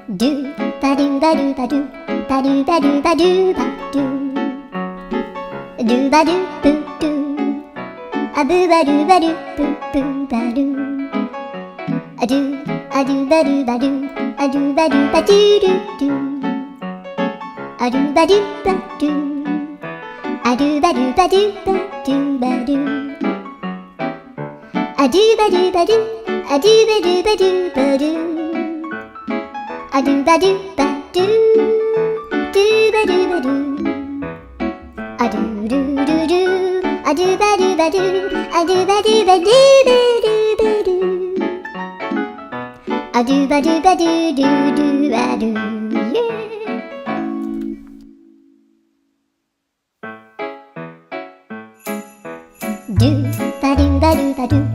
Do ba do ba do ba do ba do ba do ba do ba do do ba do boo do a boo ba do ba do boo boo ba do a do ba do ba do a do ba do ba do do do a do ba do ba do a do ba do ba do ba do ba do a do ba do ba do a do ba do ba do ba do a do ba do ba do do ba do ba do a do do do do a do ba do ba do a do ba do ba do ba do ba do a do ba do ba do do do ba do yeah. Do ba do ba do ba do